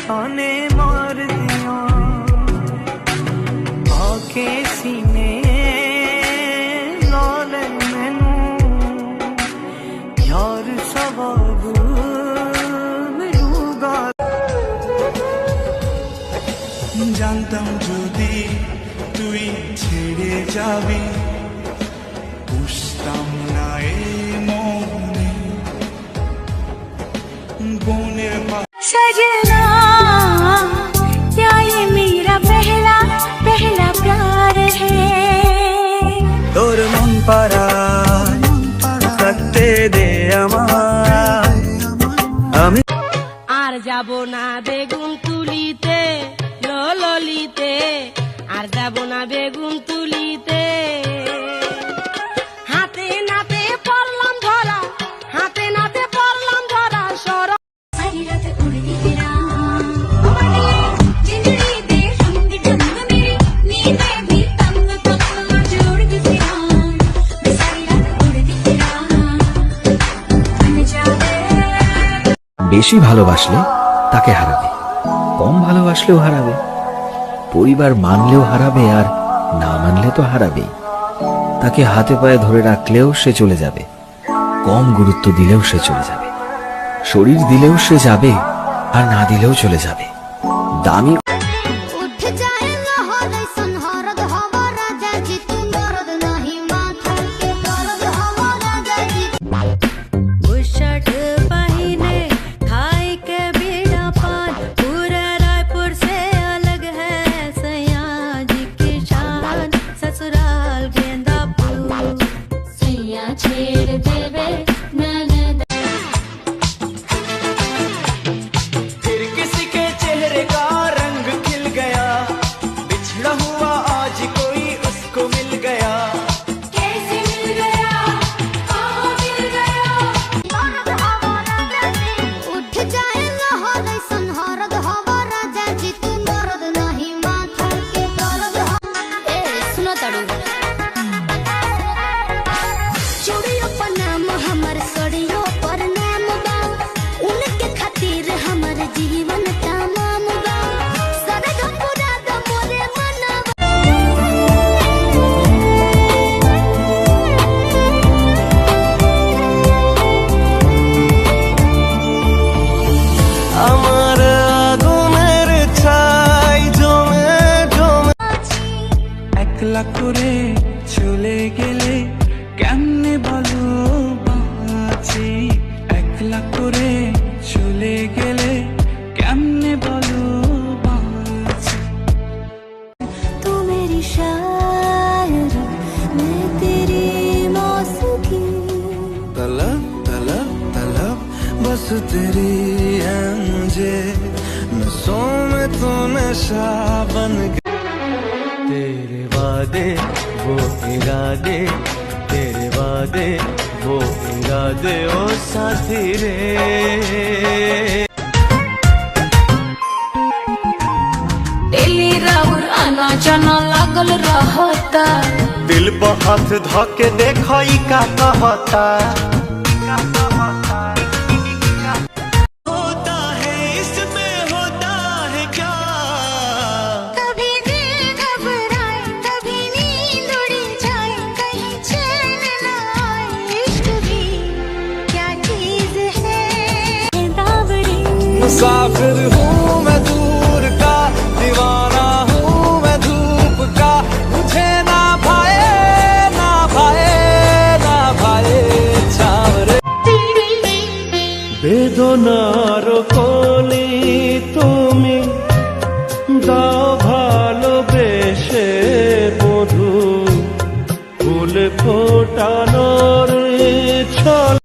निशाने मार दिया आके सीने लाल मैनू यार सवाब मिलूगा জানতাম যদি তুই ছেড়ে যাবি বুঝতাম না এ মনে বনের सजना क्या ये मेरा पहला पहला प्यार है তোর মন পারা থাকতে দে আমার আমি আর যাব না বেগুন তুলিতে ললিতে আর যাব না বেগুন তুলিতে হাতে নাতে পড়লাম ধরা হাতে নাতে পড়লাম ধরা সর सारी रात उड़ती तेरा जिंदगी दे रंग ढंग मेरी नींद में भी तंग तंग जोड़ के तेरा मैं सारी रात उड़ती तेरा बन जावे বেশি ভালোবাসলে তাকে হারাবে, কম ভালোবাসলেও হারাবে, পরিবার মানলেও হারাবে আর না মানলে তো হারাবেই। তাকে হাতে পায়ে ধরে রাখলেও সে চলে যাবে, কম গুরুত্ব দিলেও সে চলে যাবে, শরীর দিলেও সে যাবে আর না দিলেও চলে যাবে। দামি उठ जाए लाहौर सुनहरद हवा राजा जी तुम दर्द नहीं माथा के दर्द हवा राजा जी बुशर्ट पहिने खाई के बीड़ा पान पूरा रायपुर से अलग है सयाज की शान ससुराल गेंदा फूल सैया छेड़ देवे ननद फिर किसी के चेहरे का रंग खिल गया बिछड़ा हुआ आज कोई उसको मिल गया कैसे मिल गया कहाँ मिल गया दर्द हवा राजा जी उठ जाए लाहौर सुनहरद हवा राजा जी तुम दर्द नहीं माथा के दर्द ए सुनो तड़ू चूड़ियों पर नाम हमर सड़ियों पर नाम बा उनके खातिर हमर जीवन तमाम बा सरग पूरा द मोरे मनवा আমার আগুনের ছাই জমে জমে একলা করে চলে গেলে কেমনে বলো বাঁচি একলা করে চলে গেলে কেমনে বলো বাঁচি तू मेरी शायरी मैं तेरी मौसीकी तलब तलब तलब बस तेरी है मुझे नसों में तू नशा बन गया तेरे वादे वो इरादे तेरे वादे वो इरादे ओ साथी रे डेली राउर आना जाना लागल रहता दिल पर हाथ धके देखो ई का कहता होता है इसमें होता है क्या कभी दिल घबराए कभी नींद उड़ जाए कहीं चैन न आए इश्क भी क्या चीज है दावरी मुसाफिर हूँ मैं दूर का दीवाना हूँ मैं धूप का मुझे ना भाए ना भाए ना भाए छावरे বেদনার কোলে তুমি দাও